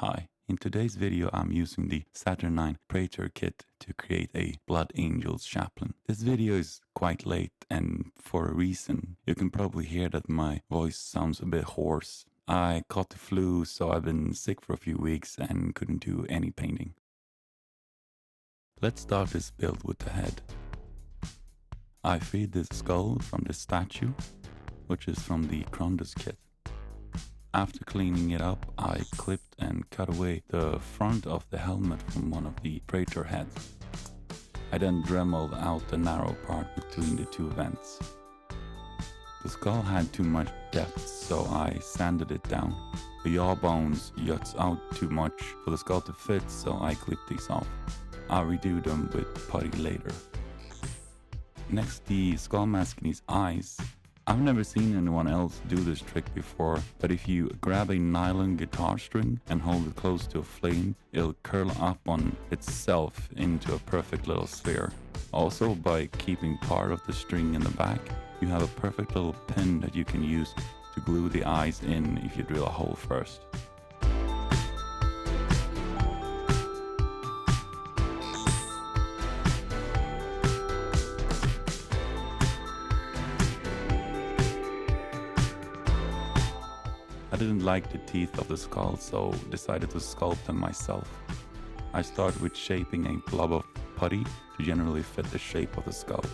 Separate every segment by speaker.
Speaker 1: Hi, in today's video I'm using the Saturnine Terminator kit to create a Blood Angels Chaplain. This video is quite late and for a reason. You can probably hear that my voice sounds a bit hoarse. I caught the flu, so I've been sick for a few weeks and couldn't do any painting. Let's start this build with the head. I freed this skull from the statue, which is from the crozius kit. After cleaning it up, I clipped and cut away the front of the helmet from one of the Praetor heads. I then dremeled out the narrow part between the two vents. The skull had too much depth, so I sanded it down. The yaw bones juts out too much for the skull to fit, so I clipped these off. I'll redo them with putty later. Next, the skull mask needs eyes. I've never seen anyone else do this trick before, but if you grab a nylon guitar string and hold it close to a flame, it'll curl up on itself into a perfect little sphere. Also, by keeping part of the string in the back, you have a perfect little pin that you can use to glue the eyes in if you drill a hole first. I didn't like the teeth of the skull, so decided to sculpt them myself. I start with shaping a blob of putty to generally fit the shape of the skull.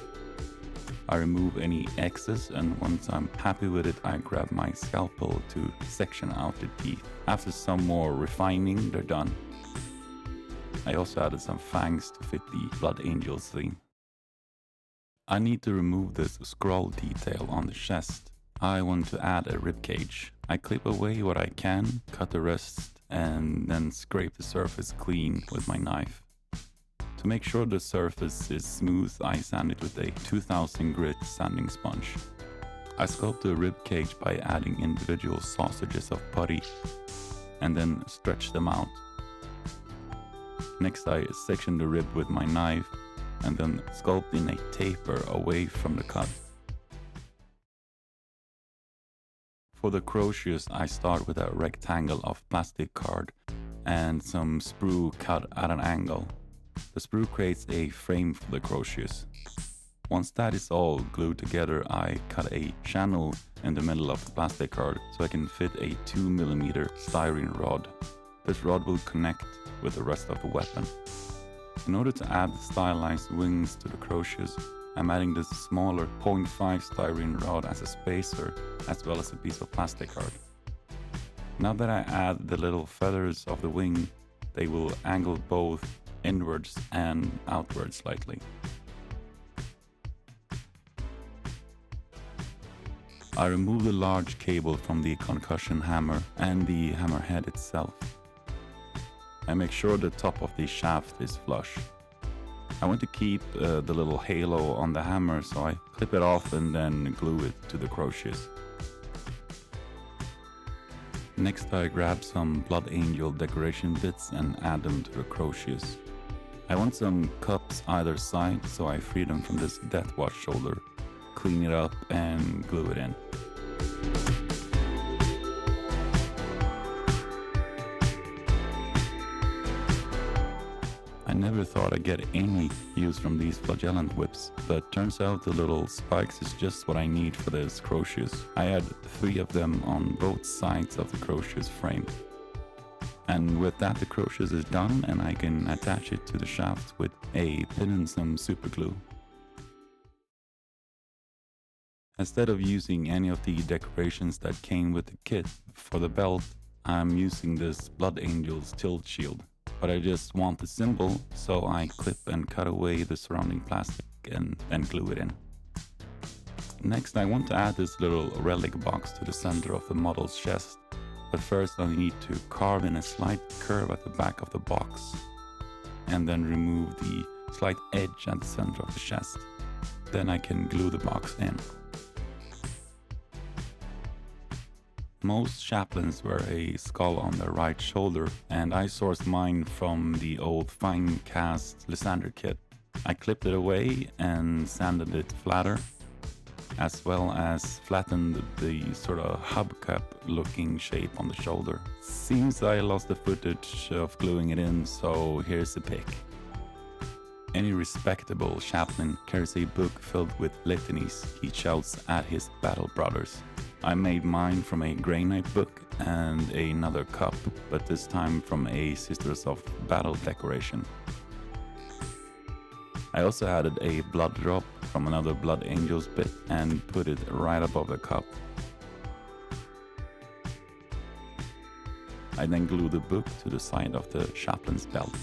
Speaker 1: I remove any excess, and once I'm happy with it, I grab my scalpel to section out the teeth. After some more refining, they're done. I also added some fangs to fit the Blood Angels theme. I need to remove this scroll detail on the chest. I want to add a ribcage. I clip away what I can, cut the rest, and then scrape the surface clean with my knife. To make sure the surface is smooth, I sand it with a 2000 grit sanding sponge. I sculpt the ribcage by adding individual sausages of putty and then stretch them out. Next, I section the rib with my knife and then sculpt in a taper away from the cut. For the crozius, I start with a rectangle of plastic card and some sprue cut at an angle. The sprue creates a frame for the crozius. Once that is all glued together, I cut a channel in the middle of the plastic card so I can fit a 2mm styrene rod. This rod will connect with the rest of the weapon. In order to add the stylized wings to the crozius, I'm adding this smaller 0.5 styrene rod as a spacer, as well as a piece of plastic card. Now that I add the little feathers of the wing, they will angle both inwards and outwards slightly. I remove the large cable from the concussion hammer and the hammer head itself. I make sure the top of the shaft is flush. I want to keep the little halo on the hammer, so I clip it off and then glue it to the crozius. Next, I grab some Blood Angel decoration bits and add them to the crozius. I want some cups either side, so I free them from this death watch shoulder, clean it up and glue it in. I never thought I'd get any use from these flagellant whips, but turns out the little spikes is just what I need for this crozius. I had 3 of them on both sides of the crozius frame. And with that, the crozius is done and I can attach it to the shaft with a pin and some super glue. Instead of using any of the decorations that came with the kit for the belt, I'm using this Blood Angels tilt shield. But I just want the symbol, so I clip and cut away the surrounding plastic and then glue it in. Next, I want to add this little relic box to the center of the model's chest. But first I need to carve in a slight curve at the back of the box and then remove the slight edge at the center of the chest. Then I can glue the box in. Most chaplains wear a skull on their right shoulder, and I sourced mine from the old fine cast Lysander kit. I clipped it away and sanded it flatter. as well as flattened the sort of hubcap looking shape on the shoulder. Seems I lost the footage of gluing it in, so here's a pic. Any respectable chaplain carries a book filled with litanies he shouts at his battle brothers. I made mine from a Grey Knight book and another cup, but this time from a Sisters of Battle decoration. I also added a blood drop from another Blood Angels bit and put it right above the cup. I then glued the book to the side of the chaplain's belt.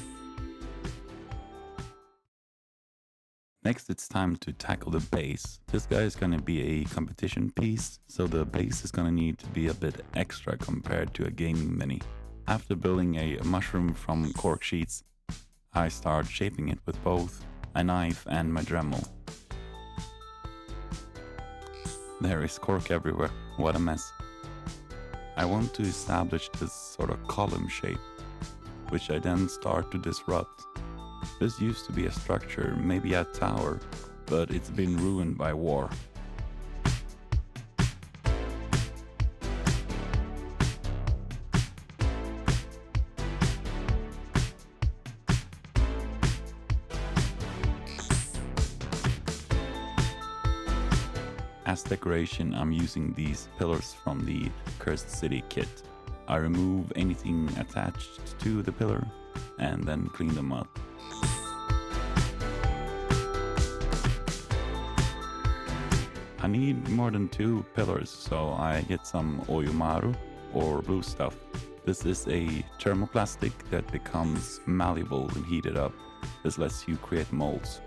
Speaker 1: Next, it's time to tackle the base. This guy is gonna be a competition piece, so the base is gonna need to be a bit extra compared to a gaming mini. After building a mushroom from cork sheets, I start shaping it with both a knife and my Dremel. There is cork everywhere, what a mess. I want to establish this sort of column shape, which I then start to disrupt. This used to be a structure, maybe a tower, but it's been ruined by war. As decoration, I'm using these pillars from the Cursed City kit. I remove anything attached to the pillar and then clean them up. I need more than 2 pillars, so I get some Oyumaru or blue stuff. This is a thermoplastic that becomes malleable when heated up. This lets you create molds.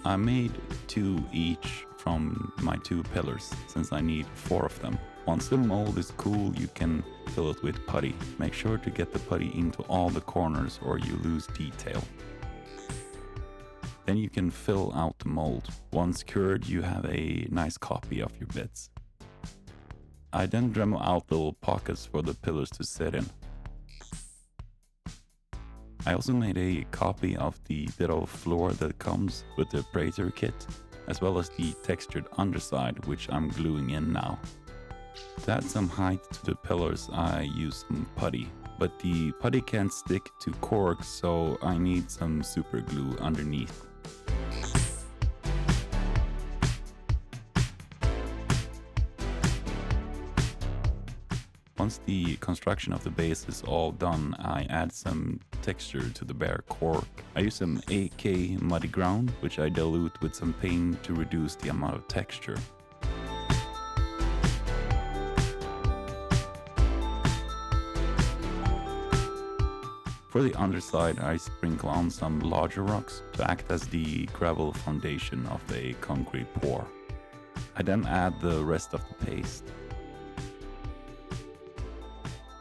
Speaker 1: I made 2 each from my 2 pillars, since I need 4 of them. Once the mold is cool, you can fill it with putty. Make sure to get the putty into all the corners or you lose detail. Then you can fill out the mold. Once cured, you have a nice copy of your bits. I then Dremel out little pockets for the pillars to sit in. I also made a copy of the bit of floor that comes with the brazier kit, as well as the textured underside, which I'm gluing in now. To add some height to the pillars, I use some putty, but the putty can't stick to cork, so I need some super glue underneath. Once the construction of the base is all done, I add some texture to the bare cork. I use some AK muddy ground, which I dilute with some paint to reduce the amount of texture. For the underside, I sprinkle on some larger rocks to act as the gravel foundation of a concrete pour. I then add the rest of the paste.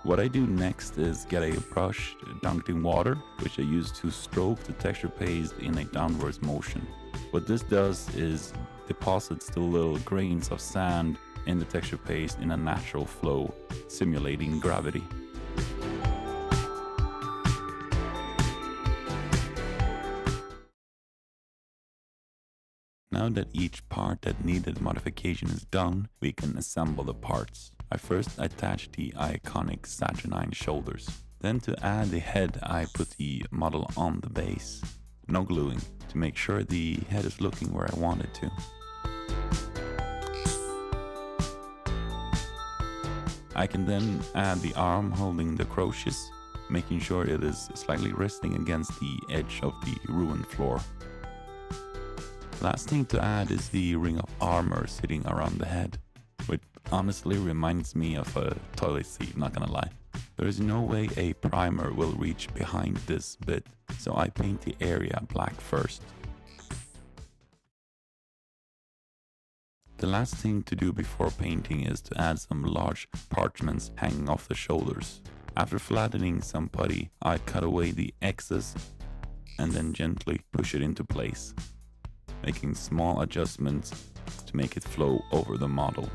Speaker 1: What I do next is get a brush dunked in water, which I use to stroke the texture paste in a downwards motion. What this does is deposits the little grains of sand in the texture paste in a natural flow, simulating gravity. Now that each part that needed modification is done, we can assemble the parts. I first attach the iconic Saturnine shoulders. Then to add the head, I put the model on the base. No gluing, to make sure the head is looking where I want it to. I can then add the arm holding the crozius, making sure it is slightly resting against the edge of the ruined floor. Last thing to add is the ring of armor sitting around the head, which honestly reminds me of a toilet seat, not gonna lie. There is no way a primer will reach behind this bit, so I paint the area black first. The last thing to do before painting is to add some large parchments hanging off the shoulders. After flattening some putty, I cut away the excess and then gently push it into place, making small adjustments to make it flow over the model.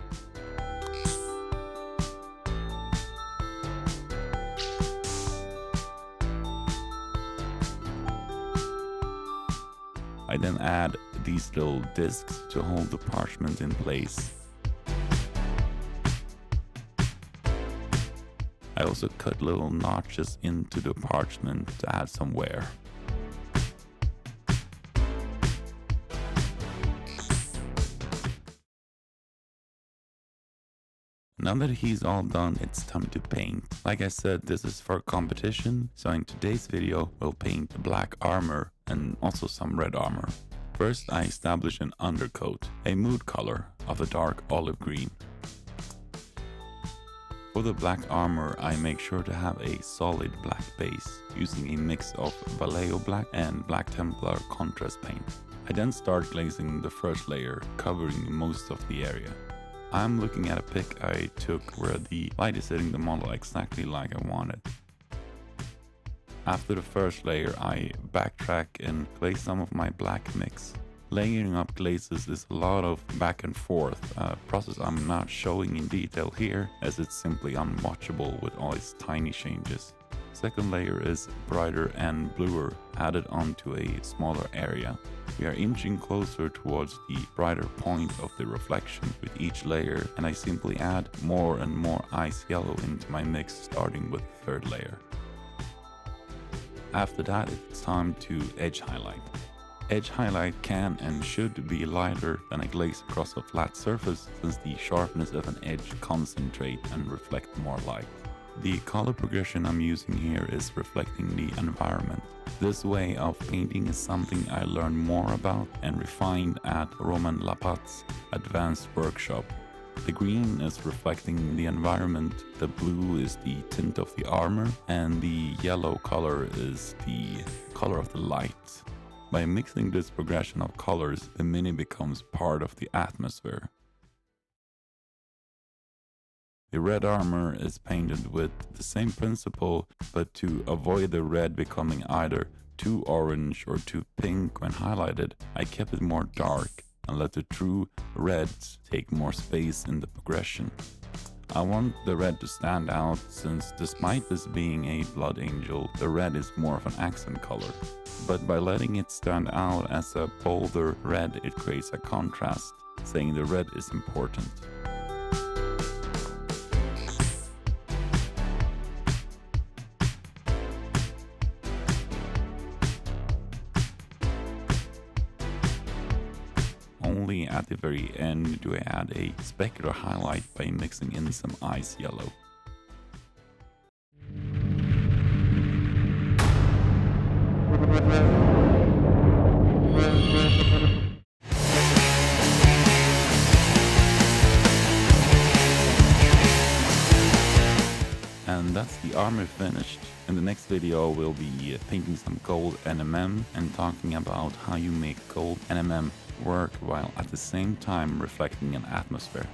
Speaker 1: I then add these little discs to hold the parchment in place. I also cut little notches into the parchment to add some wear. Now that he's all done, it's time to paint. Like I said, this is for competition, so in today's video we'll paint black armor and also some red armor. First I establish an undercoat, a mood color of a dark olive green. For the black armor I make sure to have a solid black base, using a mix of Vallejo black and Black Templar contrast paint. I then start glazing the first layer, covering most of the area. I'm looking at a pic I took where the light is hitting the model exactly like I wanted. After the first layer I backtrack and glaze some of my black mix. Layering up glazes is a lot of back and forth, a process I'm not showing in detail here as it's simply unwatchable with all its tiny changes. Second layer is brighter and bluer, added onto a smaller area. We are inching closer towards the brighter point of the reflection with each layer, and I simply add more and more ice yellow into my mix, starting with the third layer. After that, it's time to edge highlight. Edge highlight can and should be lighter than a glaze across a flat surface, since the sharpness of an edge concentrate and reflect more light. The color progression I'm using here is reflecting the environment. This way of painting is something I learned more about and refined at Roman Lapat's advanced workshop. The green is reflecting the environment, the blue is the tint of the armor, and the yellow color is the color of the light. By mixing this progression of colors, the mini becomes part of the atmosphere. The red armor is painted with the same principle, but to avoid the red becoming either too orange or too pink when highlighted, I kept it more dark and let the true reds take more space in the progression. I want the red to stand out, since despite this being a Blood Angel, the red is more of an accent color. But by letting it stand out as a bolder red, it creates a contrast, saying the red is important. Only at the very end do I add a specular highlight by mixing in some ice yellow. And that's the armor finished. In the next video we'll be painting some gold NMM and talking about how you make gold NMM work while at the same time reflecting an atmosphere.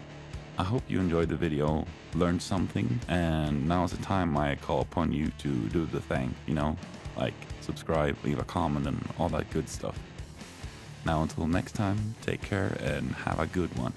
Speaker 1: I hope you enjoyed the video, learned something, and now's the time I call upon you to do the thing, you know, like subscribe, leave a comment and all that good stuff. Now until next time, take care and have a good one.